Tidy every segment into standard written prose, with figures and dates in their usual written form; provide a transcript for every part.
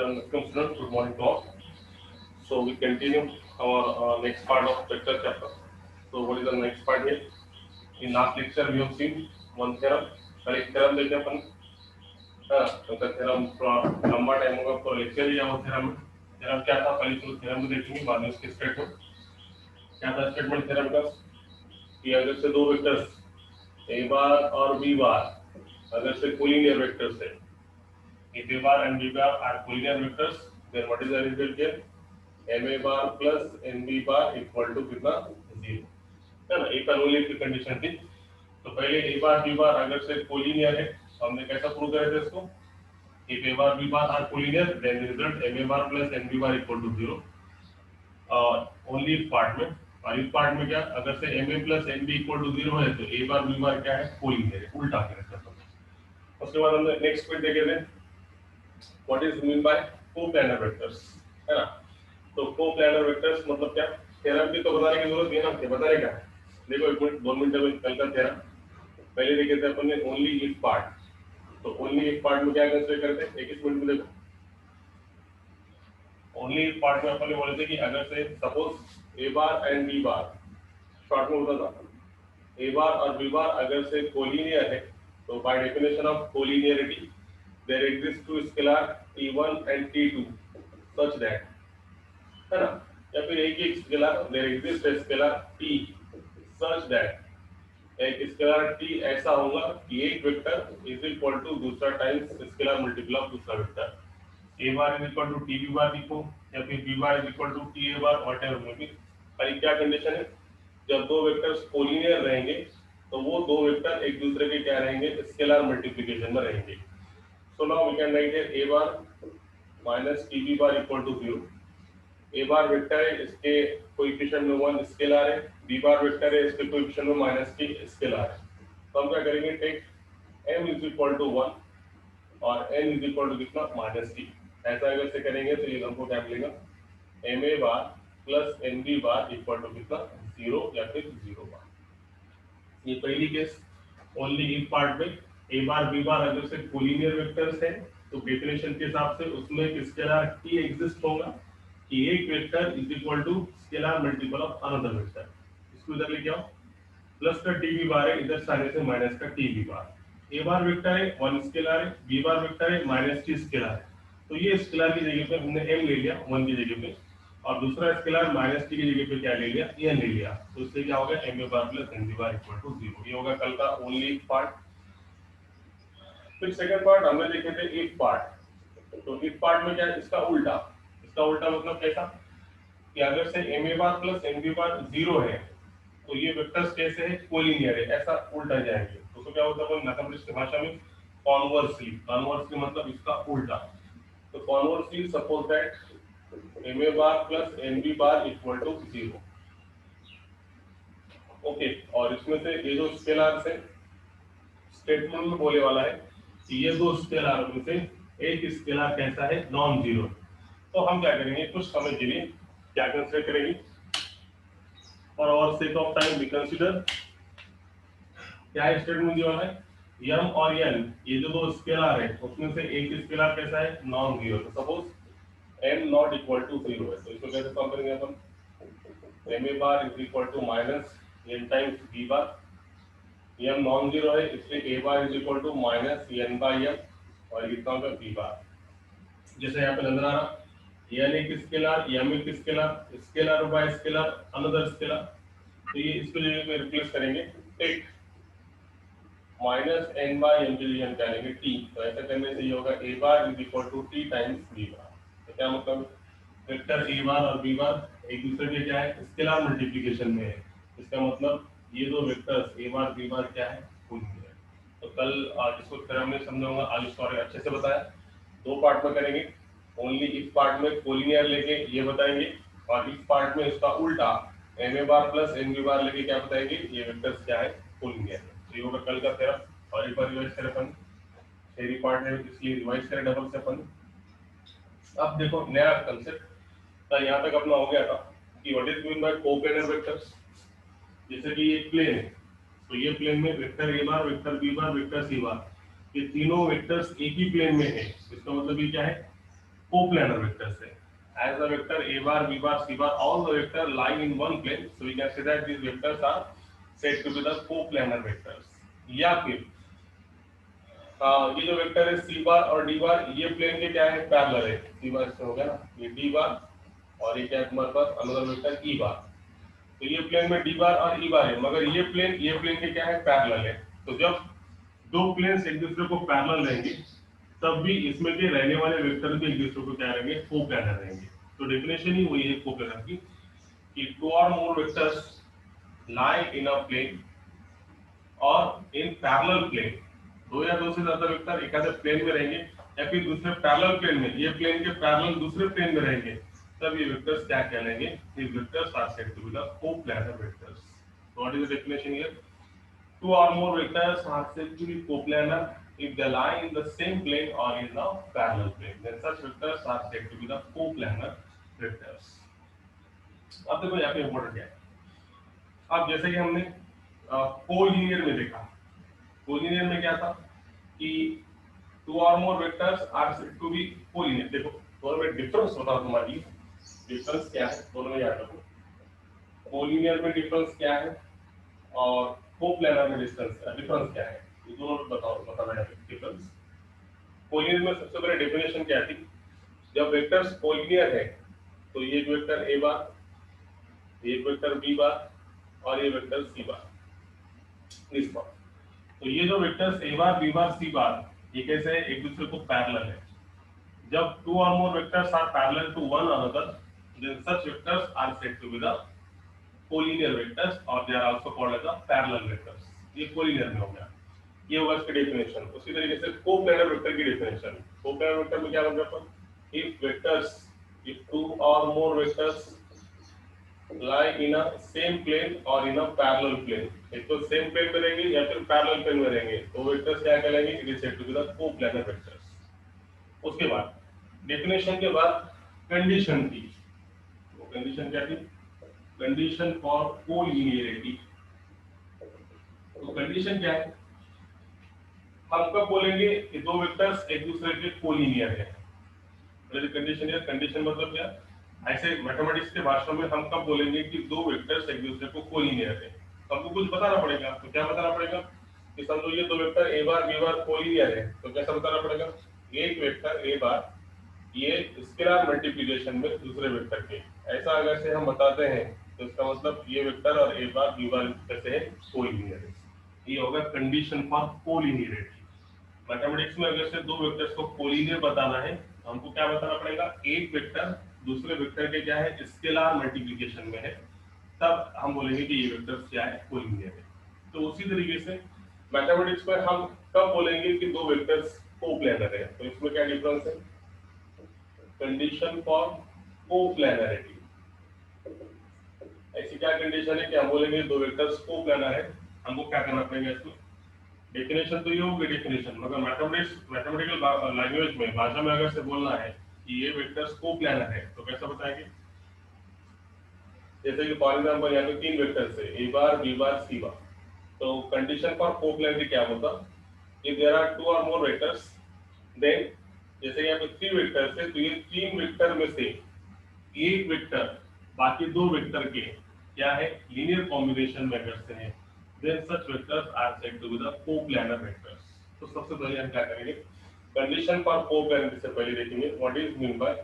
Welcome students, good morning to all. So we continue our next part of vector chapter. So what is the next part here? In last lecture we have seen one theorem. कल एक theorem देखे अपन, हाँ, तो का theorem थोड़ा लंबा time होगा, पूरा lecture ही वो theorem है. Theorem क्या था? पहले तो theorem को देखेंगे, बाद में उसके statement. क्या था statement theorem का? कि अगर से दो vectors a bar और b bar अगर से collinear vectors है, if a bar and b bar are collinear vectors, then what is the result here? ma bar plus nb bar equal to कितना 0 है ना. एक अनोली की कंडीशन थी. तो पहले a bar b bar अगर से कोलिनियर है तो हमने कैसा प्रूव करे थे इसको? if a bar b bar are collinear then the result ma bar plus nb bar equal to 0 only इस पार्ट में. और इस पार्ट में क्या, अगर से ma plus nb equal to 0 है तो a bar b bar क्या है? कोलिनियर है. उल्टा करें सब. उसके बाद हमने नेक्स्ट पॉइंट देखे थे what is mean by coplanar vectors, है ना. तो कोप्लानर वेक्टर्स मतलब क्या? थ्योरम की तो बताने की जरूरत नहीं है ना. बताने क्या? देखो एक मिनट 2 मिनट में कल का थ्योरम पहले देखे थे अपन ने ओनली इफ पार्ट. तो ओनली इफ पार्ट में क्या कंसीडर करते हैं? एक मिनट में देखो. ओनली इफ पार्ट में अपन ने बोले थे कि अगर से suppose a bar and b bar, short में होता था ए बार और बी बार अगर से कोलिनियर है तो by definition of collinearity there exist two scalar t1 and t2 such that, है ना. या फिर एक ही scalar there exist a scalar t such that एक स्केलर t ऐसा होगा कि एक वेक्टर इज इक्वल टू दूसरा टाइम्स स्केलर मल्टीपल ऑफ दूसरा vector. a bar is equal to t b bar लिखो या फिर b bar is equal to t a bar whatever may be. पर क्या कंडीशन है? जब दो वेक्टर्स कोलिनियर रहेंगे तो वो दो वेक्टर एक दूसरे के क्या रहेंगे? स्केलर मल्टीप्लिकेशन में रहेंगे. So now we can write here a bar minus tb bar equal to 0. A bar vector है, इसके कोएफिशिएंट में 1 स्केलर है. बी बार वेक्टर है, इसके कोएफिशिएंट में माइनस t स्केलर है. तो हम क्या करेंगे? Take m is equal to 1 और n इज इक्वल टू कितना? Minus t. ऐसा अगर से करेंगे तो ये हमको क्या मिलेगा? ma bar plus nb bar equal to कितना? 0 या फिर 0 बार. ये पहली केस ओनली इफ पार्ट में a बार b बार अगर से कोलिनियर वेक्टर्स है तो डेफिनेशन के हिसाब से उसमें एक स्केलर t एग्जिस्ट होगा कि एक vector is equal to scalar multiple of another vector. इसको इधर लेके आओ. प्लस का tb बार है, इधर सारे से माइनस का tb bar. a bar vector है 1 स्केलर है, b बार वेक्टर है माइनस t स्केलर है. तो ये स्केलर की जगह पे हमने m ले लिया 1 की जगह पे और दूसरा स्केलर माइनस t की जगह पे क्या ले लिया? n ले लिया. तो इससे क्या होगा? ma bar plus nb bar equal to 0. ये होगा कल का ओनली पार्ट. फिर सेकंड पार्ट हमने देखे थे इफ पार्ट. तो इफ पार्ट में क्या है? इसका उल्टा. इसका उल्टा मतलब कैसा कि अगर से ma बार प्लस nb बार 0 है तो ये वेक्टर्स कैसे है? कोलिनियर है. ऐसा उल्टा जाएंगे तो क्या होता है? मैथमेटिक्स की भाषा में कॉन्वर्सली. कॉन्वर्सली मतलब इसका उल्टा. तो conversely suppose that ma bar plus nb bar equal to 0. Okay. और इसमें से ये जो स्केलर्स है स्टेटमेंट में बोले वाला है कि ये दो स्केलर में से एक स्केलर कैसा है? Non zero. तो हम क्या करेंगे? कुछ समय के लिए क्या कंसीडर करेंगे? For our sake of time we consider क्या स्टेटमेंट दिया हुआ है? m और n ये जो दो स्केलर है उसमें से एक स्केलर कैसा है? Non zero. तो suppose m not equal to 0 है तो इसको कैसे सॉल्व करेंगे अपन? ma bar is equal to minus n times b bar. m non zero है इसलिए a bar is equal to minus n by m और लिखता हूँ b बार. जैसे यहाँ पे नजर आ रहा n एक स्केलर m एक scalar scalar by scalar another scalar. तो ये इसको जगह पे रिप्लेस करेंगे. Take minus n by m की जगह क्या लेंगे? t. तो ऐसा करने से ये होगा a bar is equal to t times b bar. तो क्या मतलब? वेक्टर a बार और b बार एक दूसरे के क्या है? स्केलर मल्टीप्लिकेशन में है. इसका मतलब ये दो वेक्टर्स a बार b बार क्या है? कोलिनियर है. तो कल इसको थ्योरम में समझाऊंगा. आज इसको और अच्छे से बताया. दो पार्ट में करेंगे. ओनली इस पार्ट में कोलिनियर लेके ये बताएंगे और इस पार्ट में इसका उल्टा ma बार प्लस nb बार लेके क्या बताएंगे? ये वेक्टर्स क्या है? कोलिनियर है. तो ये होगा कल का थ्योरम. और एक बार रिवाइज करें अपन. थ्योरी पार्ट है इसलिए रिवाइज करें डबल से अपन. अब देखो नया कांसेप्ट. तो यहाँ तक अपना हो गया था कि what is mean by coplanar vectors. जैसे कि ये प्लेन है तो ये प्लेन में vector a bar vector b bar vector c बार ये तीनों वेक्टर्स एक ही प्लेन में है. इसका मतलब ये क्या है? coplanar vectors है. As the vector a bar, b bar, c bar, all the vector lying in one plane, so we can say that these vectors are said to be the coplanar vectors. या फिर ये जो vector है सी bar और D बार, ये plane के क्या है, पैरेलल है. सी बार इसमें हो गया ना, ये डी बार और ये क्या है तुम्हारे पास अनदर वेक्टर ई बार. तो ये प्लेन में डी बार और ई बार है, मगर ये प्लेन के क्या है, पैरेलल है. तो जब दो प्लेन्स एक दूसरे को पैरेलल रहेंगे तब भी इसमें के रहने वाले वेक्टर भी एक दूसरे को क्या रहेंगे, कोप्लानर रहेंगे. तो डेफिनेशन ही वही है कोप्लानर की, कि टू और मोर वेक्टर्स लाई इन अ प्लेन और इन पैरेलल प्लेन, दो या दो से ज्यादा वेक्टर एक आधे प्लेन में रहेंगे या फिर दूसरे पैरेलल प्लेन में, ये प्लेन के पैरेलल दूसरे प्लेन में रहेंगे, तब ये वेक्टर्स क्या कहलाएंगे, these vectors are said to be the coplanar vectors. So what is the definition here? Two or more vectors are said to be coplanar if they lie in the same plane or in the parallel plane. Then such vectors are said to be the coplanar vectors. अब देखो यहाँ पे important क्या है. अब जैसे कि हमने कोलिनियर में देखा, कोलिनियर में क्या था कि टू और more vectors are said to be collinear. देखो दोनों में डिफरेंस बताओ तुम्हारी, डिफरेंस क्या है दोनों में याद रखो. कोलिनियर में डिफरेंस क्या है और कोप्लानर में डिफरेंस क्या है, ये दोनों बताना है डिफरेंस. कोलिनियर में सबसे पहले डेफिनेशन क्या थी, जब वेक्टर्स कोलिनियर है तो ये वेक्टर ए बार, ये वेक्टर बी बार और ये वेक्टर सी बार, इस बार. तो ये जो vectors A bar B bar C bar ये कैसे है, एक दूसरे को पैरेलल है. जब टू और more vectors are parallel to one another, then such vectors are said to be the collinear vectors or they are also called as the parallel vectors. ये collinear में हो गया, ये होगा इसकी डेफिनेशन. उसी तरीके से कोप्लानर वेक्टर की डेफिनेशन, कोप्लानर वेक्टर में क्या बन जाता है, if vectors, if two or more vectors lie in a same plane or in a parallel plane, एक तो सेम प्लेन में रहेंगे या फिर पैरेलल प्लेन में रहेंगे, तो वेक्टर्स क्या कहलाएंगे, it is said to be the coplanar vectors. उसके बाद डेफिनेशन के बाद कंडीशन थी. कंडीशन क्या थी, कंडीशन फॉर कोलिनियरिटी. तो कंडीशन क्या है, हम कब बोलेंगे कि दो वेक्टर्स एक दूसरे के कोलिनियर है. कंडीशन है, कंडीशन मतलब क्या, ऐसे मैथमेटिक्स के भाषा में हम कब बोलेंगे कि दो वेक्टर्स एक दूसरे को कोलिनियर है. तो हमको कुछ बताना पड़ेगा. तो क्या बताना पड़ेगा, कि समझो ये दो वेक्टर ए बार बी बार कोलिनियर है, तो कैसा बताना पड़ेगा, एक वेक्टर ए बार ये स्केलर मल्टीप्लिकेशन में दूसरे वेक्टर के, ऐसा अगर से हम बताते हैं तो इसका मतलब ये वेक्टर और ए बार बी बार कैसे है, कोलिनियर है. ये होगा कंडीशन फॉर कोलिनियरिटी. मैथमेटिक्स में अगर से दो वेक्टर्स को कोलिनियर बताना है तो हमको क्या बताना पड़ेगा, एक वेक्टर दूसरे वेक्टर के क्या है, स्केलर मल्टीप्लिकेशन में है, तब हम बोलेंगे कि ये वेक्टर्स क्या है, कोलिनियर है. तो उसी तरीके से मैथमेटिक्स में हम कब बोलेंगे कि दो वेक्टर्स कोप्लानर है, तो इसमें क्या डिफरेंस है, कंडीशन फॉर कोप्लानरिटी. ऐसी क्या कंडीशन है कि हम बोलेंगे दो वेक्टर्स कोप्लानर है, हमको क्या करना पड़ेगा इसमें, डेफिनेशन तो ये होगी डेफिनेशन, मगर मैथमेटिकल लैंग्वेज में, भाषा में अगर से बोलना है कि ये वेक्टर्स कोप्लानर है तो कैसा बताएंगे. जैसे कि फॉर एग्जांपल यहाँ पे तीन वेक्टर्स है, a bar B bar C बार. तो कंडीशन फॉर कोप्लानरिटी क्या होता, इफ देयर आर टू और मोर वेक्टर्स, देन जैसे यहाँ पे थ्री वेक्टर्स है, तो ये तीन वेक्टर में से एक वेक्टर बाकी दो वेक्टर के क्या है, लीनियर कॉम्बिनेशन में अगर से है, then such vectors are said to be the coplanar vectors. तो सबसे पहले हम क्या करेंगे, कंडीशन फॉर कोप्लानरिटी से पहले देखेंगे what is mean by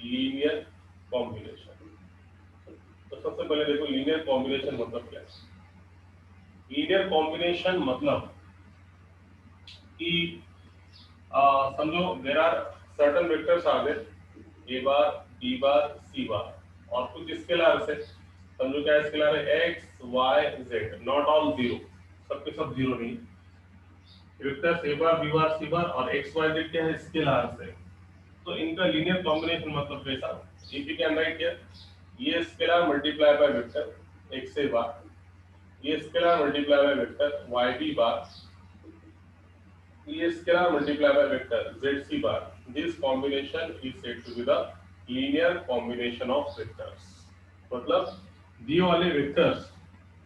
linear combination. तो सबसे पहले देखो लीनियर कॉम्बिनेशन मतलब क्या है. लीनियर कॉम्बिनेशन मतलब कि समझो there are certain vectors are there, A bar B bar C bar, और कुछ स्केलर्स है, समझो क्या स्केलर है, X Y Z, not all zero, सबके सब जीरो नहीं. Vectors A bar B bar C bar और एक्स वाई जेड क्या है, स्केलर्स है. तो इनका लीनियर कॉम्बिनेशन मतलब कैसा, if you can write here, ये scalar multiply by vector X A bar, ये scalar multiply by vector Y B bar, ये scalar multiply by vector Z C bar. This combination is said to be the linear combination of vectors. मतलब दिए वाले vectors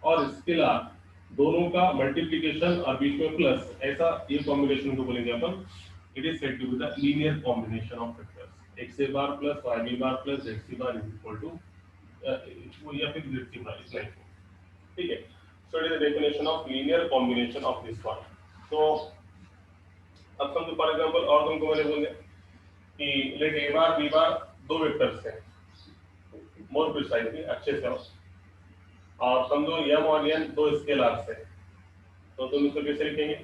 और scalar दोनों का multiplication और बीच में प्लस, ऐसा ये कॉम्बिनेशन को बोलेंगे अपन, it is said to be the linear combination of vectors. X A bar plus Y B bar plus Z C bar is equal to या फिर Z C bar is like, ठीक है। So it is the definition of linear combination of this one. तो अब समझो for example और तुमको मैंने बोल दिया कि लेट ए बार बी बार दो वेक्टर्स हैं, मोर प्रिसाइजली अच्छे से हो, और समझो m और n दो स्केलर्स हैं, तो तुम इसको कैसे लिखेंगे?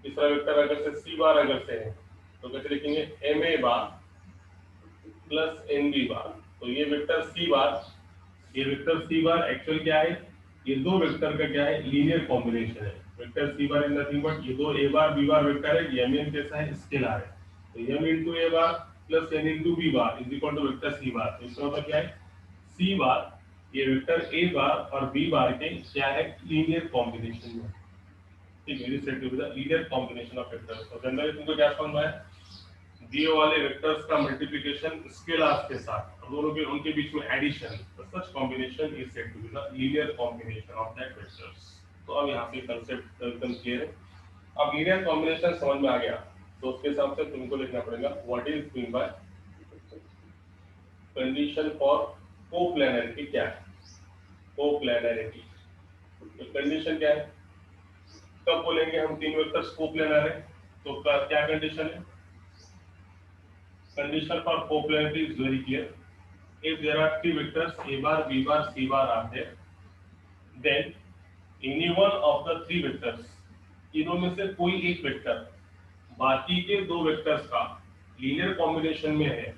तीसरा वेक्टर अगर से c बार अगर से है तो कैसे लिखेंगे? ma बार प्लस nb बार। तो ये वेक्टर c बार, ये वेक्टर c बार एक्चुअल क्या है? ये दो वेक्टर का क्या है? लीनियर कॉम्बिनेशन है। Vector c bar is nothing but ये दो a bar b bar vector है, ये m कैसा है? स्केलर है। तो m into a bar plus n into b bar is equal to vector c bar. तो इसका मतलब क्या है? c बार ये वेक्टर a बार और b बार के क्या है? लीनियर कॉम्बिनेशन है, ठीक है। Said to be the linear combination of vectors. तो जनरली तुमको क्या समझ में आया? दिए वाले वेक्टर्स का मल्टीप्लिकेशन स्केलर्स के साथ और दोनों के उनके बीच में एडिशन, तो such combination is said to be the linear combination of that vectors. तो अब यहाँ से कांसेप्ट एकदम क्लियर है। अब लीनियर कॉम्बिनेशन समझ में आ गया तो उसके हिसाब से तुमको लिखना पड़ेगा what is mean by condition for coplanarity. क्या है कोप्लेनरिटी? तो कंडीशन क्या है? कब बोलेंगे हम तीन वेक्टर्स कोप्लेनर है? तो क्या कंडीशन है? Condition for coplanarity is very clear. If there are three vectors a bar, b bar, c bar are there, then any one of the three vectors, तीनों में से कोई एक वेक्टर बाकी के दो वेक्टर्स का लीनियर कॉम्बिनेशन में है,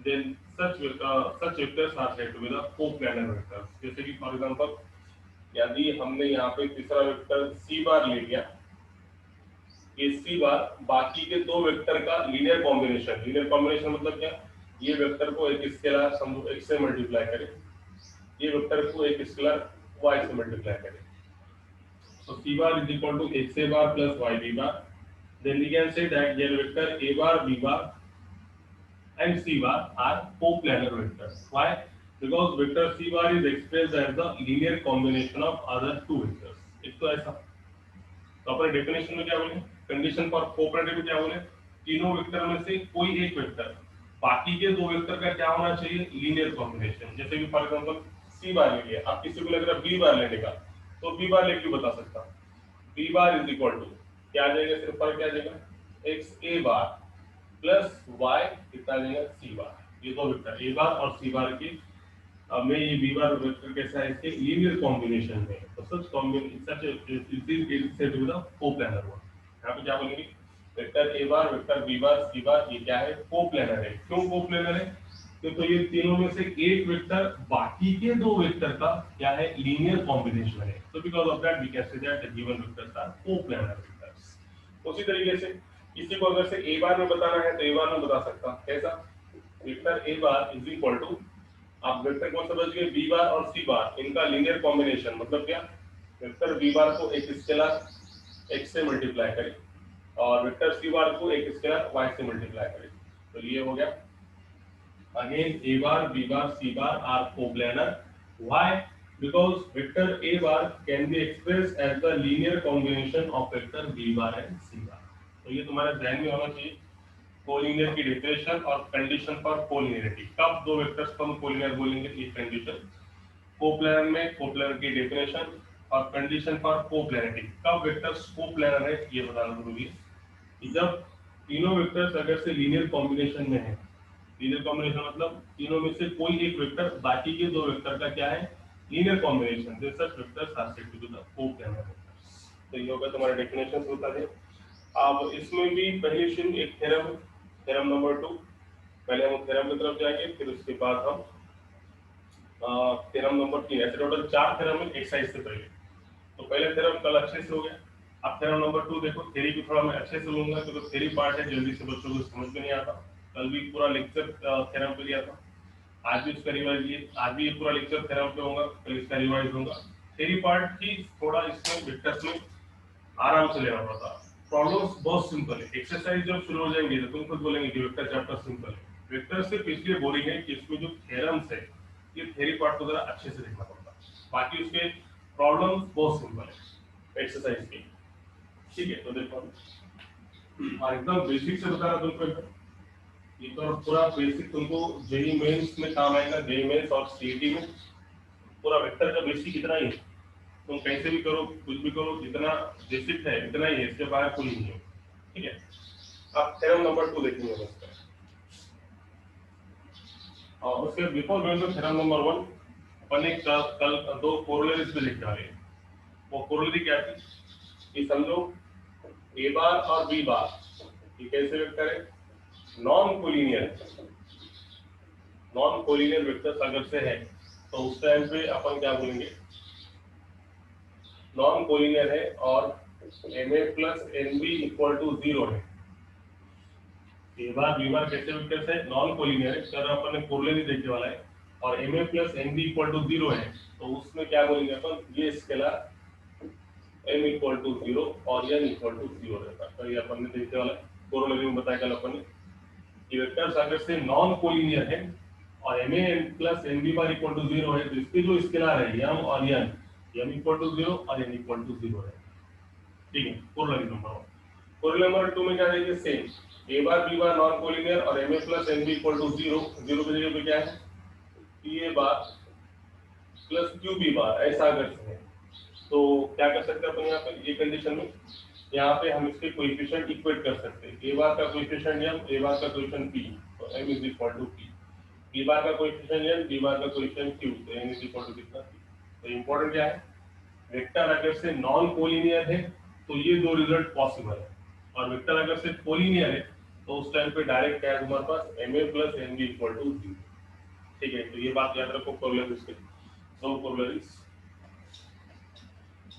then such vectors are said to be the coplanar vectors. जैसे कि फॉर एग्जांपल यदि हमने यहाँ पे तीसरा वेक्टर c बार ले लिया, ये c बार बाकी के दो वेक्टर का लीनियर कॉम्बिनेशन। लीनियर कॉम्बिनेशन मतलब क्या? ये वेक्टर को एक स्केलर समझो x से मल्टीप्लाई करें, ये वेक्टर को एक स्केलर y से मल्टीप्लाई करें। So c bar is equal to x a bar plus y b bar. Then we can say that your vector a bar, b bar and c bar are coplanar vectors. Why? Because vector c bar is expressed as the linear combination of other two vectors. एक तो ऐसा, तो अपने definition में क्या बोले? Condition for coplanarity में क्या बोले? तीनों वेक्टर में से कोई एक वेक्टर बाकी के दो वेक्टर का क्या होना चाहिए? Linear combination. जैसे कि फॉर एग्जांपल सी बार ले लिया, आप किसी को लग रहा है बी बार लेने का, तो बी बार लेके बता सकता हूं b bar is equal to क्या आ जाएगा? सिर्फ फर्क क्या आ जाएगा? एक्स ए बार प्लस वाई कितना आ जाएगा? सी बार। ये दो वेक्टर ए बार और सी बार के में ये बी बार वेक्टर कैसा है? इसके लीनियर कॉम्बिनेशन में। तो such combination such is said to be the coplanar one. यहाँ पे क्या बोलेंगे? वेक्टर ए bar, vector B bar, C bar ये क्या है? कोप्लेनर है। क्यों कोप्लेनर है? तो ये तीनों में से एक वेक्टर बाकी के दो वेक्टर का क्या है? लीनियर कॉम्बिनेशन है। तो because of that we can say that the given vectors are coplanar vectors. उसी तरीके से किसी को अगर से ए बार में बताना है तो ए बार में बता सकता हूं। कैसा? Vector A bar is equal to, आप वेक्टर कौन समझ गए? बी बार और सी बार, इनका लीनियर कॉम्बिनेशन मतलब क्या? वेक्टर बी बार को एक स्केलर x से मल्टीप्लाई करें और वेक्टर सी बार को एक स्केलर y से मल्टीप्लाई करें। तो ये हो गया। Again a bar, b bar, c bar are coplanar. Why? Because vector a bar can be expressed as the linear combination of vector b bar and c bar. तो ये तुम्हारे ध्यान में होना चाहिए। कोलिनियर की डेफिनेशन और कंडीशन फॉर कोलिनियरिटी। कब दो वेक्टर्स को हम कोलिनियर बोलेंगे? ये कंडीशन। कोप्लेनर में कोप्लेनर की डेफिनेशन और कंडीशन फॉर कोप्लेनरिटी। कब वेक्टर्स कोप्लेनर है ये बताना जरूरी है कि जब तीनों वेक्टर्स अगर से लीनियर कॉम्बिनेशन में है। लीनियर कॉम्बिनेशन मतलब तीनों में से कोई एक वेक्टर बाकी के दो वेक्टर का क्या है? Linear combination. This such vectors are said to be the coplanar vectors. तो ये होगा तुम्हारा डेफिनेशन होता है। अब इसमें भी पहले शुरू एक थ्योरम, थ्योरम नंबर 2। पहले हम थ्योरम की तरफ जाएंगे, फिर उसके बाद हम थ्योरम नंबर 3। ऐसे टोटल 4 थ्योरम है एक्सरसाइज से पहले। तो पहले थ्योरम कल अच्छे से हो गया। अब थ्योरम नंबर 2 देखो। थ्योरी भी थोड़ा मैं अच्छे से लूंगा क्योंकि थ्योरी पार्ट है, जल्दी से बच्चों को समझ में नहीं आता। कल भी पूरा लेक्चर थ्योरम पे लिया था, आज भी उसका रिवाइज लिए। आज भी ये पूरा लेक्चर थ्योरम पे होगा, कल इसका रिवाइज होगा। थ्योरी पार्ट की थोड़ा इसमें वेक्टर्स में आराम से लेना पड़ता। प्रॉब्लम्स बहुत सिंपल है। एक्सरसाइज जब शुरू हो जाएंगे तो तुम खुद बोलेंगे कि वेक्टर चैप्टर सिंपल है। वेक्टर सिर्फ इसलिए बोरिंग है कि इसमें जो थ्योरम्स है ये थ्योरी पार्ट को जरा अच्छे से देखना पड़ता है। बाकी उसके प्रॉब्लम्स बहुत सिंपल है एक्सरसाइज के, ठीक है। तो देखो और एकदम बेसिक से बता रहा तुमको। ये तो पूरा बेसिक तुमको जेई मेंस में काम आएगा, जेई मेंस और सीईटी में पूरा वेक्टर का बेसिक इतना ही है। तुम कैसे भी करो, कुछ भी करो, जितना बेसिक है इतना ही है, इसके बाहर कोई नहीं है। ठीक है, अब थ्योरम नंबर 2 देखेंगे हम इसका। और उसके before going to theorem number 1 अपन ने कल दो कोरोलरीज पे लिखा है। वो कोरोलरी क्या थी कि समझो ए बार और बी बार ये कैसे वेक्टर है, non collinear. Non collinear vectors अगर से है तो उस टाइम पे अपन क्या बोलेंगे, नॉन कोलिनियर है और ma plus nb equal to 0 है। ए बार बी बार कैसे वेक्टर्स है, नॉन कोलिनियर है, सर अपन ने कोरिलेरी देखने वाला है, और ma plus nb equal to 0 है, तो उसमें क्या बोलेंगे अपन, ये स्केलर m इक्वल टू 0 और n इक्वल टू 0 रहता है। तो ये अपन ने देखने वाला है, कोरिलेरी में बताया कल अपन ने कि वेक्टर्स अगर से नॉन कोलिनियर है और ma plus nb bar equal to 0 है, तो इसके जो स्केलर है m और n, m इक्वल टू 0 और n इक्वल टू 0 है। ठीक है, कोरिलेरी नंबर 1। कोरिलेरी नंबर 2 में क्या देखिए, same a bar B bar non collinear और ma plus nb equal to 0, 0 की जगह पे क्या है, a bar plus qb bar, ऐसा अगर से है तो क्या कर सकते हैं अपन यहाँ पे, ये कंडीशन में यहाँ पे हम इसके कोएफिशिएंट इक्वेट कर सकते हैं। a बार का कोएफिशिएंट m, a बार का कोएफिशिएंट p, तो m is equal to p, b bar का कोएफिशिएंट n, b बार का कोएफिशिएंट q, तो n इज इक्वल टू कितना p। तो इंपॉर्टेंट क्या है, वेक्टर अगर से नॉन कोलिनियर है तो ये दो रिजल्ट पॉसिबल है, और वेक्टर अगर से कोलिनियर है तो उस टाइम पे डायरेक्ट क्या है हमारे पास, ma plus nb equal to 0। ठीक है, तो ये बात याद रखो कोरिलेरीज के, सो कोरिलेरीज।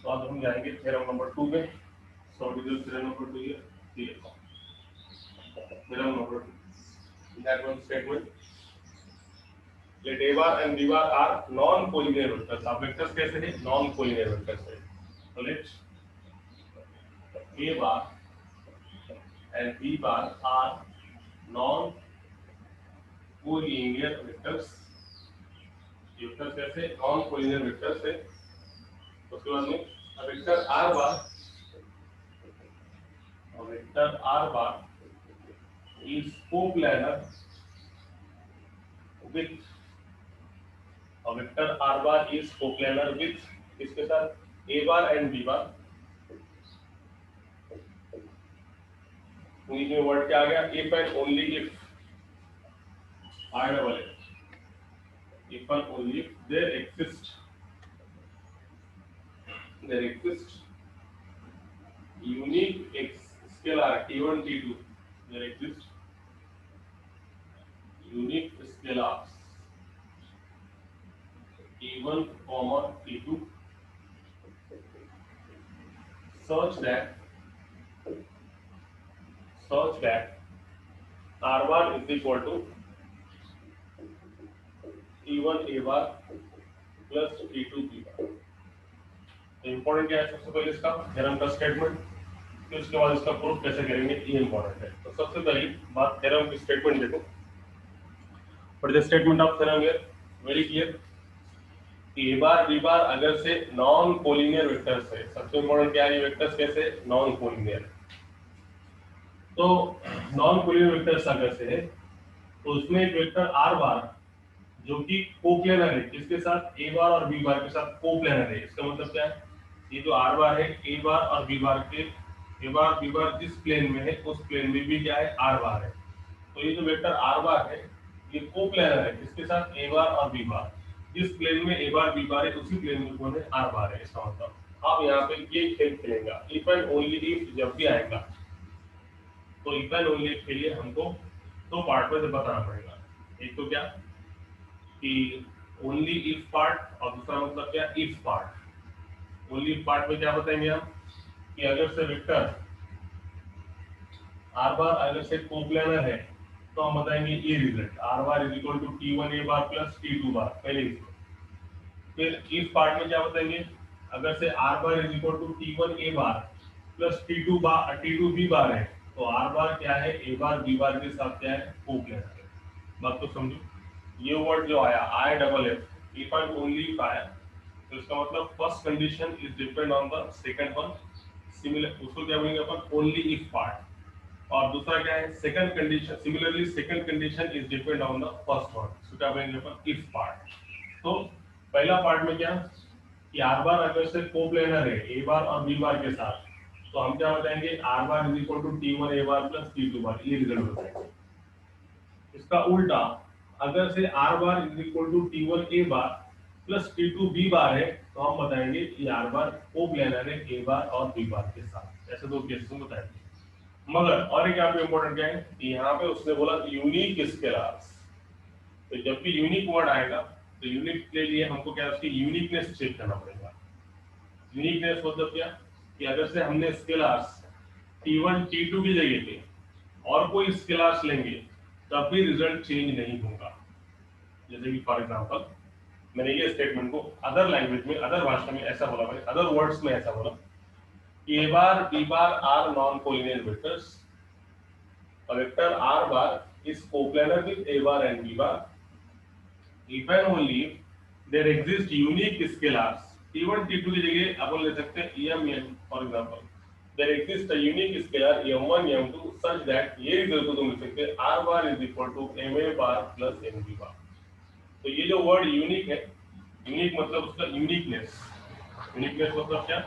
तो आज हम जाएंगे थ्योरम नंबर 2 में। सो डिटेल थ्योरम नंबर 2 है, ठीक है, theorem number 2 that one statement, let a bar and b bar are non collinear vectors। अब वेक्टर्स कैसे हैं, नॉन कोलिनियर वेक्टर्स है, तो let a bar and b bar are non collinear vectors। Vectors कैसे, non collinear vectors है। उसके बाद में vector r bar, vector r bar is coplanar with, और vector r bar is coplanar with इसके साथ a bar and b bar। English में word क्या आ गया, if and only if, I double it, if and only if there exist unique scalar t1 t2, there exist unique scalars t1 comma t2 such that r bar is equal to t1 a bar plus t2 b bar। Important क्या है, सबसे पहले इसका theorem का statement, फिर उसके बाद इसका प्रूफ कैसे करेंगे, ये इंपॉर्टेंट है। तो सबसे पहली बात थ्योरम की स्टेटमेंट देखो, but the statement of theorem here very clear कि ए बार बी बार अगर से नॉन कोलिनियर वेक्टर्स है। सबसे इंपॉर्टेंट क्या है, ये वेक्टर्स कैसे नॉन कोलिनियर, तो नॉन कोलिनियर वेक्टर्स अगर से है तो उसमें एक वेक्टर आर बार जो कि कोप्लेनर है, किसके साथ, ए बार और बी बार के साथ कोप्लेनर है। इसका मतलब क्या है, ये जो आर बार है ए बार और बी बार के, ए बार बी बार जिस प्लेन में है उस प्लेन में भी क्या है, आर बार है। तो ये जो वेक्टर आर बार है ये कोप्लेनर है, किसके साथ, ए बार और बी बार, जिस प्लेन में ए बार बी बार है उसी प्लेन में कौन है, आर बार है। इसका मतलब आप यहाँ पे ये खेल खेलेगा, इफ एंड ओनली इफ जब भी आएगा तो इफ एंड ओनली इफ के लिए हमको दो पार्ट में से बताना पड़ेगा। एक तो क्या कि ओनली इफ पार्ट, और दूसरा मतलब क्या, if part. Only if part में क्या बताएंगे हम कि अगर से वेक्टर आर बार अगर से कोप्लेनर है तो हम बताएंगे ये result, r bar is equal to t1 a bar plus t2 bar, पहले इसको। फिर इफ पार्ट में क्या बताएंगे, अगर से are bar is equal to t1 a bar plus t2 b bar है तो आर बार क्या है, ए बार बी बार के साथ क्या है, कोप्लेनर है। बात तो समझो, ये वर्ड जो आया I double F, if and only if आया तो इसका मतलब first condition is depend on the second one. Similar उसको क्या बोलेंगे अपन, ओनली इफ पार्ट। और दूसरा क्या है second condition, similarly second condition is depend on the first one, so क्या बोलेंगे अपन इफ पार्ट। तो पहला पार्ट में क्या कि आर बार अगर से कोप्लेनर है ए बार और बी बार के साथ, तो हम क्या बताएंगे R bar is equal to T one A bar plus T two bar, ये रिजल्ट बताएंगे। इसका उल्टा अगर से are bar is equal to T one A bar plus T two B bar है, तो हम बताएंगे कि आर बार कोप्लेनर है ए बार और बी बार के साथ। ऐसे दो केसेस में बताएंगे। मगर और एक यहाँ पे इम्पोर्टेंट क्या है कि यहाँ पे उसने बोला यूनिक स्केलर्स, तो जब भी यूनिक वर्ड आएगा तो यूनिक के लिए हमको क्या उसकी यूनिकनेस चेक करना पड़ेगा। यूनिकनेस मतलब क्या कि अगर से हमने स्केलर्स T1 T2 की जगह पे और कोई स्केलर्स लेंगे तब भी रिजल्ट चेंज नहीं होगा। जैसे कि फॉर एग्जांपल मैंने ये स्टेटमेंट को अदर लैंग्वेज में, अदर भाषा में ऐसा बोला, मैंने अदर वर्ड्स में ऐसा बोला कि A bar B bar are non collinear vectors, a vector r bar is coplanar with a bar and b bar if and only there exist unique scalars t1 t2 की जगह अपन ले सकते हैं em n, for example there exists a unique scalar m1 m2 such that ये result को तुम लिख सकते हैं r bar is equal to ma bar plus mb bar। तो ये जो वर्ड यूनिक है, यूनिक मतलब उसका यूनिकनेस, यूनिकनेस मतलब क्या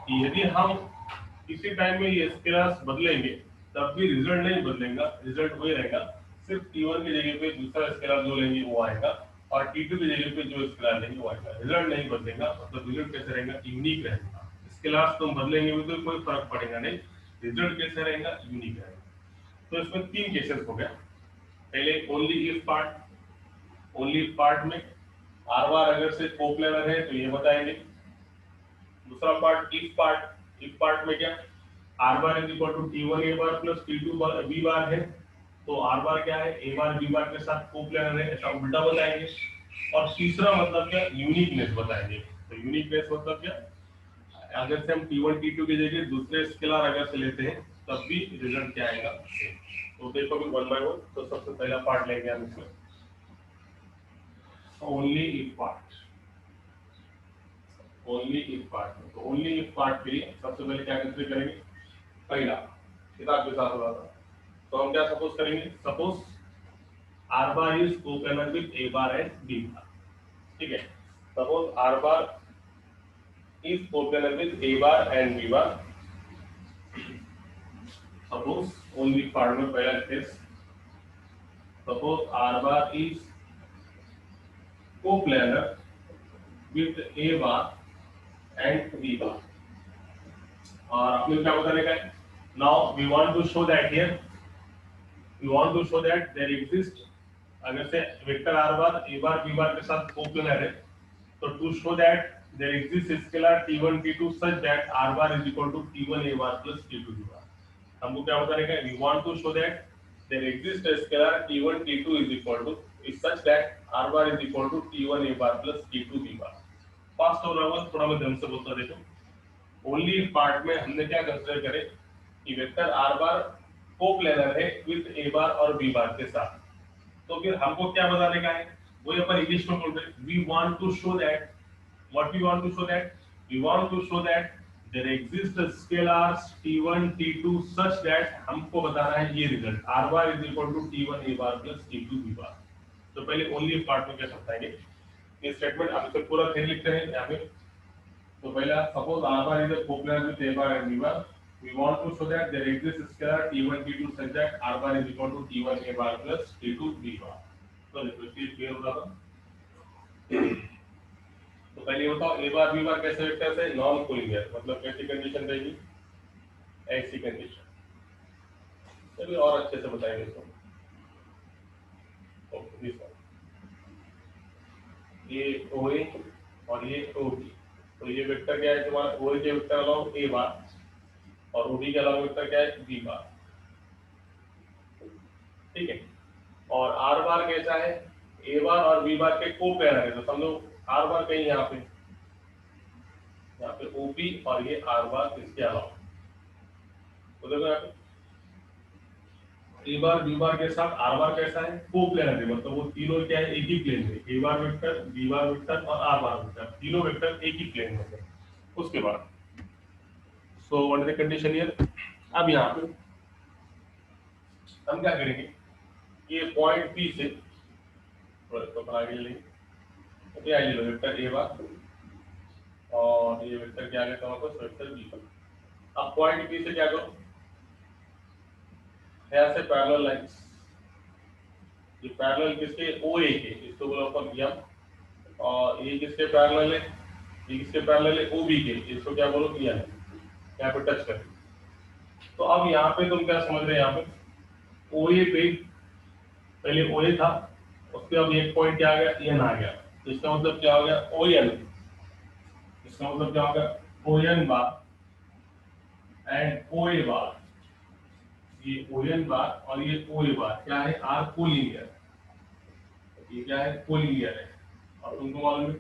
कि यदि हम किसी टाइम में ये स्केलर्स बदलेंगे तब भी रिजल्ट नहीं बदलेगा, रिजल्ट वही रहेगा, सिर्फ T1 की जगह पे दूसरा स्केलर जो लेंगे वो आएगा और T2 की जगह पे जो स्केलर लेंगे वो आएगा, रिजल्ट नहीं बदलेगा। मतलब रिजल्ट कैसे रहेगा यूनिक रहेगा। स्केलर्स तुम बदलेंगे भी तो कोई फर्क पड़ेगा नहीं, रिजल्ट कैसे रहेगा यूनिक रहेगा। तो इसमें तीन केसेस हो गया। पहले only if part, only if part में आर बार अगर से कोप्लेनर है तो ये बताएंगे। दूसरा part if part, if part में क्या r bar is equal to T1 A bar plus T2 B bar है, तो आर बार क्या है ए बार बी बार के साथ कोप्लेनर है, ऐसा उल्टा बताएंगे। और तीसरा मतलब क्या यूनिकनेस बताएंगे। तो यूनिकनेस मतलब क्या अगर से हम T1 T2 की जगह दूसरे स्केलर अगर से लेते हैं तब भी रिजल्ट क्या आएगा सेम। तो देखो भी वन बाय वन। तो सबसे पहला पार्ट लेंगे हम इसमें only if part, only if part. तो ओनली इफ पार्ट के लिए सबसे पहले क्या कंसीडर करेंगे, पहला किताब के साथ हुआ था, तो हम क्या सपोज करेंगे, suppose r bar is coplanar with a bar and b bar. ठीक है, suppose r bar is coplanar with a bar and b bar. Suppose only part में पहला case, suppose r bar is coplanar with a bar and b bar. और अपने क्या बताने का है, now we want to show that here, we want to show that there exists, अगर से vector are bar A bar B bar के साथ कोप्लेनर है, तो to show that there exists scalar t1 t2 such that r bar is equal to t1 a bar plus t2 b bar। हमको क्या बताने का है, we want to show that there exists a scalar t1 t2 is equal to is such that r bar is equal to t1 a bar plus t2 b bar। Fast हो रहा है, थोड़ा मैं ध्यान से बोलता देखो। ओनली पार्ट में हमने क्या कंसीडर करे कि वेक्टर आर बार कोप्लेनर है विद ए बार और बी बार के साथ, तो फिर हमको क्या बताने का है, वही अपन इंग्लिश में बोलते हैं we want to show that, what we want to show that, we want to show that there exist scalars t1 t2 such that, हमको बताना है ये result r bar is equal to t1 a bar plus t2 b bar. तो पहले only part में क्या बताएंगे, ये स्टेटमेंट आप इसे पूरा फिर लिखते हैं यहाँ पे। तो पहला suppose r bar is a coplanar with a bar and b bar, we want to show that there exists scalar t1 t2 such that r bar is equal to t1 a bar plus t2 b bar। तो देखो ये clear हो रहा था। तो पहले बताओ ए bar B bar कैसे वेक्टर्स है, नॉन कोलिनियर, मतलब कैसी कंडीशन रहेगी, ऐसी कंडीशन। चलिए और अच्छे से बताएंगे इसको। ओके दिस वन, ये OA और ये OB, तो ये वेक्टर क्या है तुम्हारा, OA के वेक्टर अलाउ ए बार और OB के अलावा वेक्टर क्या है बी बार। ठीक है, और आर बार कैसा है, ए बार और बी बार के कोप्लेनर है, तो समझो आर बार कहीं यहाँ पे OB और ये आर बार इसके अलावा। तो देखो यहाँ पे ए बार बी बार के साथ आर बार कैसा है कोप्लेनर है, मतलब वो तीनों क्या है एक ही प्लेन में, ए बार वेक्टर बी बार वेक्टर और आर बार वेक्टर, तीनों वेक्टर एक ही प्लेन में है। उसके बाद so what is the condition here, अब यहाँ पे हम क्या करेंगे, ये पॉइंट पी से तो आगे लेंगे, तो ये लो वेक्टर ए बार और ये वेक्टर क्या आ गया तुम्हारे पास, वेक्टर बी बार। अब पॉइंट पी से क्या करो, ऐसे पैरेलल लाइंस, ये पैरेलल किसके, ओ ए के, इसको बोलो अपन एम, और ये किसके पैरेलल है, ये किसके पैरेलल है, ओ बी के, इसको क्या बोलो एन, यहाँ पे टच कर। तो अब यहाँ पे तुम क्या समझ रहे हैं, यहाँ पे ओ ए पे पहले ओ ए था, उसके अब एक पॉइंट क्या आ गया, एन आ गया, तो इसका मतलब क्या हो गया, ओ एन, इसका मतलब क्या हो गया, ओ N bar and O A bar, ये ओ एन बार और ये ओ ए बार क्या है, आर कोलिनियर, ये क्या है, कोलिनियर है। और तुमको मालूम है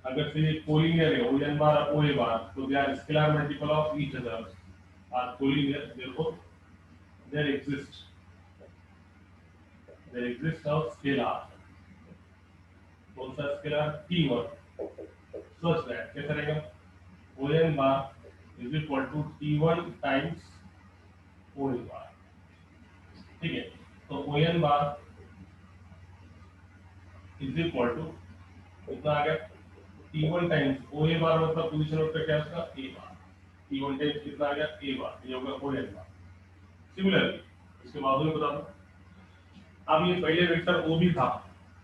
अगर से ये कोलिनियर है, ओ एन बार और ओ ए बार, तो they are scalar multiple of each other, are collinear, therefore there exists a scalar, कौन सा स्केलर, T1, such that कैसे रहेगा, O N bar is equal to T1 times O A bar, ठीक है। तो O N bar is equal to कितना आ गया, T1 टाइम्स ओ ए बार, मतलब पोजीशन वेक्टर क्या है उसका, ए बार, T1 टाइम्स कितना आ गया, ए बार, ये होगा ओ एन बार। सिमिलरली इसके बाजू में बता दो, अब ये पहले वेक्टर ओ भी था,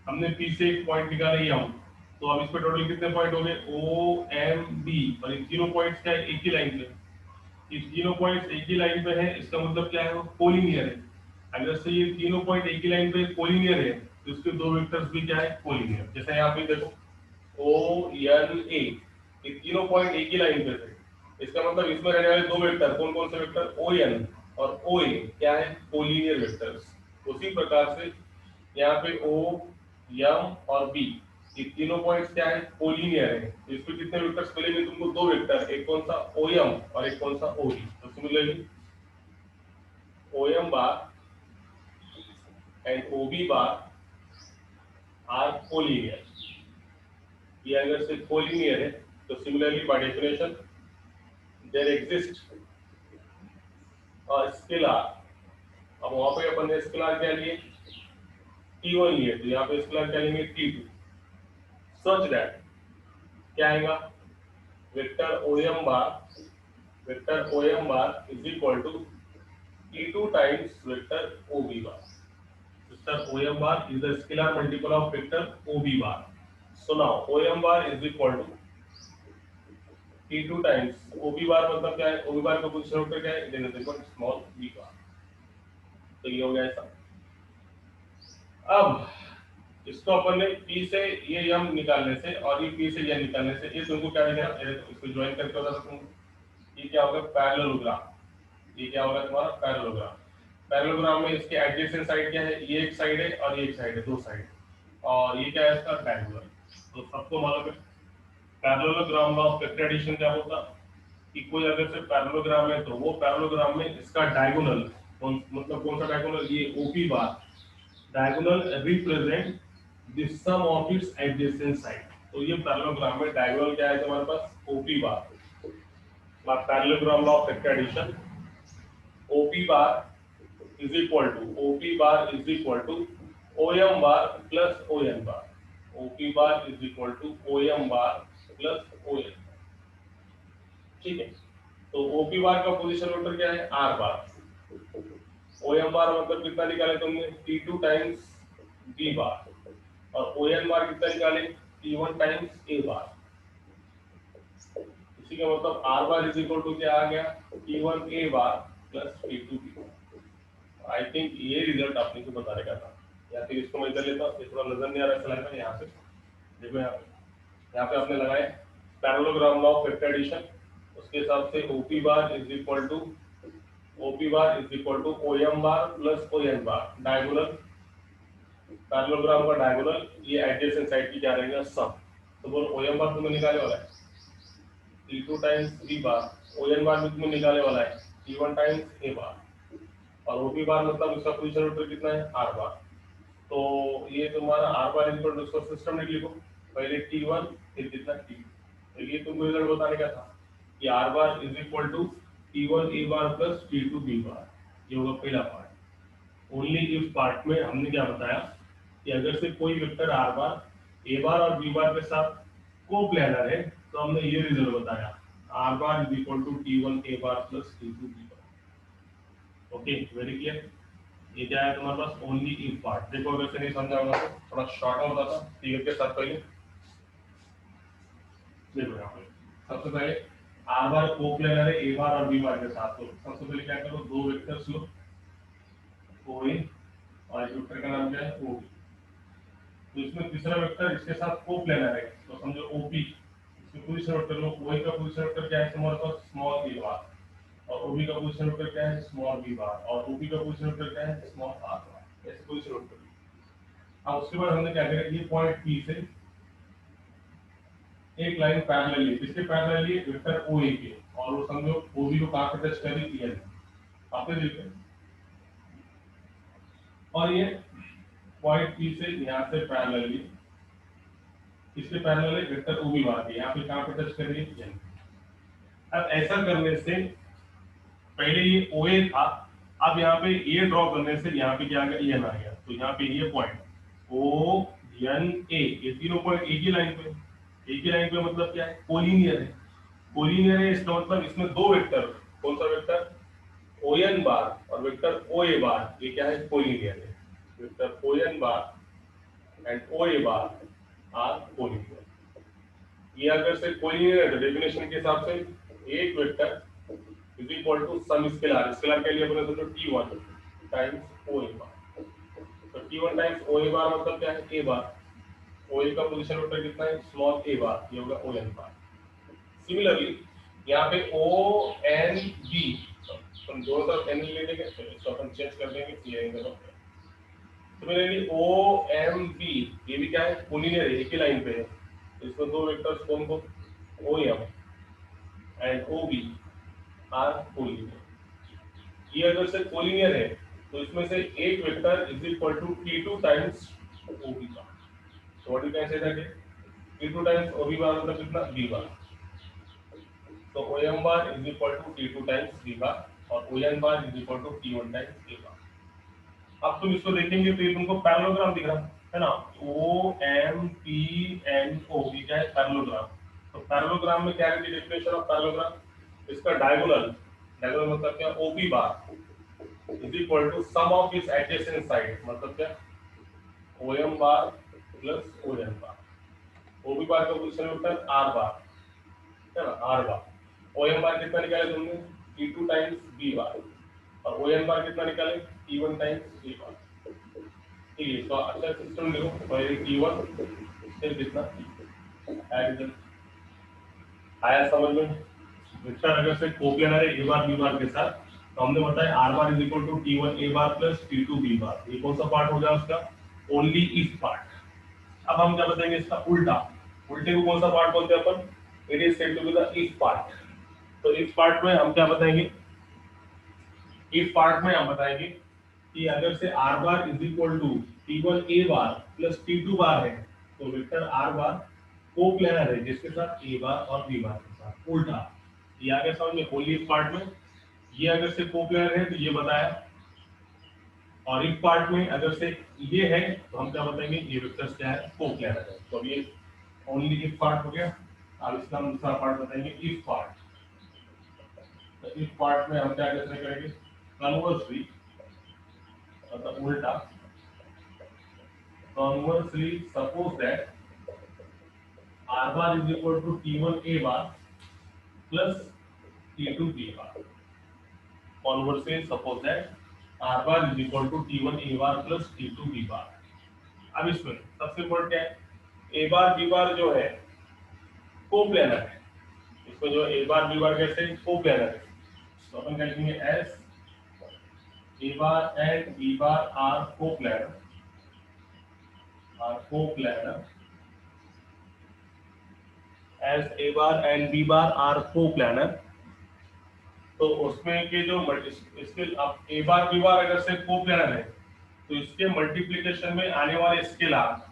हमने पी से एक पॉइंट निकाला ये हम, तो अब इस पे टोटल कितने पॉइंट हो गए, ओ एम बी, और इन तीनों पॉइंट्स क्या है, एक ही लाइन पे, इस तीनों पॉइंट्स एक ही लाइन पे है, इसका मतलब क्या है, वो कोलिनियर है। अगर से ये तीनों पॉइंट एक ही लाइन पे कोलिनियर है, तो इसके दो वेक्टर्स भी क्या है, कोलिनियर। जैसे यहाँ पे देखो ओ एन ए, ये तीनों पॉइंट एक ही लाइन पे थे, इसका मतलब इसमें रहने वाले दो वेक्टर कौन कौन से वेक्टर, ओ एन और ओ ए क्या है, कोलिनियर वेक्टर्स। उसी प्रकार से यहाँ पे ओ एम और बी, ये तीनों पॉइंट्स क्या है, कोलिनियर है, तो इसमें कितने वेक्टर्स मिलेंगे तुमको, दो वेक्टर, एक कौन सा ओ एम और एक कौन सा ओ बी। तो similarly O M bar and O B bar are collinear, ये अगर से कोलिनियर है, तो similarly by definition there exist scalar, अब वहां पे अपन ने स्केलर क्या लिए, T1 लिए, तो यहाँ पे स्केलर क्या लेंगे, T2, सच दैट क्या आएगा, vector OM bar is equal to T2 times vector OB bar, vector OM bar is the scalar multiple of vector OB bar. So now OM bar is equal to T2 times OB bar, मतलब क्या है, OB बार का position vector क्या है, it is equal to small b bar. तो ये हो गया ऐसा। अब इसको अपन ने P से ये m निकालने से और ये P से n निकालने से, ये तुमको क्या मिलेगा, इसको ज्वाइन करके बता सकता हूँ, ये क्या होगा, पैरेललोग्राम, ये क्या होगा तुम्हारा, पैरेललोग्राम। पैरेललोग्राम में इसके एडजेसेंट साइड क्या है, ये एक साइड है और ये एक साइड है, दो साइड, और ये क्या है इसका डायगोनल। तो सबको मालूम है पैरेललोग्राम में ऑफ वेक्टर एडिशन क्या होता, कि कोई अगर से पैरेललोग्राम है, तो वो पैरेललोग्राम में इसका डायगोनल मतलब कौन सा डायगोनल, ये OP bar, diagonal represent the sum of its adjacent side. तो ये पैरेललोग्राम में डायगोनल क्या है तुम्हारे पास, OP बार, बात parallelogram law of vector addition, OP bar is equal to OP bar is equal to OM bar plus ON bar, OP bar is equal to OM bar plus ON, ठीक है। तो OP bar का position vector क्या है, R बार, OM बार मतलब कितना निकाले तुमने, T2 टाइम्स B बार, और ON बार कितना निकाले, T1 टाइम्स A बार। इसी का मतलब R bar is equal to क्या आ गया, T1 A bar plus T2 B bar. I think ये रिजल्ट आपने को बताने का था, या फिर इसको मैं इधर लेता हूँ, ये थोड़ा नजर नहीं आ रहा है स्लाइड में, यहाँ पे देखो, यहाँ पे आपने लगाए parallelogram law of vector addition, उसके हिसाब से OP bar is equal to OM bar plus ON bar, diagonal parallelogram का डायगोनल, ये एडजेसेंट साइड की क्या रहेगा, सम। तो बोल OM बार तुम्हें निकाले वाला है T2 times B bar, ON बार भी तुम्हें निकाले वाला है T1 टाइम्स A बार, और OP बार मतलब उसका पोजीशन वेक्टर कितना है, R बार। तो ये तुम्हारा R बार इक्वल टू, उसका सिस्टम लिख लिखो, पहले T1 फिर कितना T2। तो ये तुमको रिजल्ट बताने का था कि R bar is equal to T1 A bar plus T2 B bar, ये होगा पहला पार्ट। ओनली इफ पार्ट में हमने क्या बताया कि अगर से कोई वेक्टर आर बार ए बार और बी बार के साथ को प्लेनर है तो हमने ये रिजल्ट बताया R bar is equal to T one A bar plus T two B bar. Okay, very clear. ये क्या है तुम्हारे पास ओनली इफ पार्ट। देखो अगर से नहीं समझा होगा तो थोड़ा शॉर्ट में बताता हूं फिगर के साथ। पहले देखो यहाँ पे सबसे पहले आर बार को प्लेनर है ए बार और बी बार के साथ। तो सबसे पहले क्या करो, दो वेक्टर्स लो, ओ ए और इस वेक्टर का नाम क्या है ओ बी। तो इसमें तीसरा वेक्टर इसके साथ को प्लेनर है तो समझो ओपी। इसमें पोजीशन वेक्टर लो, ओ ए का पोजीशन वेक्टर क्या है हमारे पास स्मॉल ए बार, और ओबी का पोजीशन वेक्टर क्या है स्मॉल बी बार, और ओबी का पोजीशन वेक्टर क्या है स्मॉल आर बार। ऐसे पोजीशन वेक्टर। अब उसके बाद हमने क्या किया, ये पॉइंट पी से एक लाइन पैरेलली, इसके पैरेलली वेक्टर ओ ए के, और वो समझो ओबी को कहां पे टच कर रही है, आपने देखे। और ये पॉइंट पी से यहां से पैरेलली इसके पैरेलली वेक्टर ओबी बार के यहां पे कहां पे टच कर रही है। अब ऐसा करने से पहले ये ओ ए था, अब यहाँ पे ये ड्रॉ करने से यहाँ पे क्या आ गया, एन आ गया। तो यहाँ पे ये पॉइंट ओ एन ए, ये तीनों पॉइंट एक ही लाइन पे, एक ही लाइन पे मतलब क्या है कोलिनियर है। कोलिनियर है इसका मतलब इसमें दो वेक्टर, कौन सा वेक्टर ओ एन बार और वेक्टर ओ ए बार, ये क्या है कोलिनियर है। Vector O N bar and O A bar are collinear. ये अगर से कोलिनियर है तो डेफिनेशन के हिसाब से एक vector is equal to some scalar, scalar के लिए अपने समझो t1 टाइम्स o a बार। तो t1 टाइम्स o a बार मतलब क्या है a बार, o a का पोजीशन वेक्टर कितना है स्मॉल a बार, ये होगा o n बार। सिमिलरली यहाँ पे o n b, हम दोनों तरफ n ले लेंगे तो अपन चेंज कर देंगे ये एंगल होगा। सिमिलरली o m b, ये भी क्या है कोलिनियर है, एक ही लाइन पे है। इसमें दो वेक्टर्स कौन कौन o m and o b are collinear. ये अगर से कोलिनियर है तो इसमें से एक vector is equal to t2 times OB bar. तो what you can say that t2 times OB bar मतलब कितना b बार। तो om bar is equal to t2 times b bar और on bar is equal to t1 times a bar. अब तुम इसको देखेंगे तो ये तुमको पैरेललोग्राम दिख रहा है ना, o m p n o, ये क्या है पैरेललोग्राम। तो पैरेललोग्राम में क्या है डेफिनेशन ऑफ पैरेललोग्राम, इसका डायगोनल, डायगोनल मतलब क्या OP bar is equal to sum of its adjacent side, मतलब क्या OM bar plus ON bar. OP bar का पोजीशन वेक्टर R बार है ना, R बार। OM बार कितना निकाले तुमने T2 टाइम्स B बार, और ON बार कितना निकाले T1 टाइम्स A बार। ठीक है, तो अच्छा सिस्टम लिखो, पहले T1 फिर कितना एडिशन आया समझ में। वेक्टर अगर से कोप्लेनर है ए बार बी बार के साथ तो हमने बताया R bar is equal to t1 A bar plus t2 B bar. ये कौन सा पार्ट हो गया उसका ओनली इफ पार्ट। अब हम क्या बताएंगे इसका उल्टा, उल्टे को कौन सा पार्ट बोलते हैं अपन, it is said to be the if part. तो इफ पार्ट में हम क्या बताएंगे, इफ पार्ट में हम बताएंगे कि अगर से are bar is equal to t1 A bar plus t2 bar है तो वेक्टर आर बार कोप्लेनर है जिसके साथ ए बार और बी बार के साथ। उल्टा ये आगे समझ में ओनली इफ पार्ट में ये अगर से कोप्लेनर है तो ये बताया, और इफ पार्ट में अगर से ये है तो हम क्या बताएंगे ये वेक्टर्स क्या है कोप्लेनर है। तो ये ओनली इफ पार्ट हो गया। अब इसका हम दूसरा पार्ट बताएंगे इफ पार्ट। तो इफ पार्ट में हम क्या कैसे करेंगे कन्वर्सली, मतलब उल्टा, conversely suppose that R bar is equal to t1 A bar plus t2 B bar. Conversely, suppose that R bar is equal to T1 A bar plus T2 B bar। अब इसमें सबसे important क्या है, A bar B बार जो है coplanar है। इसमें जो A बार B बार कैसे कोप्लेनर है, तो अपन क्या लिखेंगे as A bar and B bar are coplanar, as A bar and B bar are coplanar। तो उसमें के जो इसके अब ए बार बी बार अगर से कोप्लेनर है तो इसके मल्टीप्लिकेशन में आने वाले स्केलर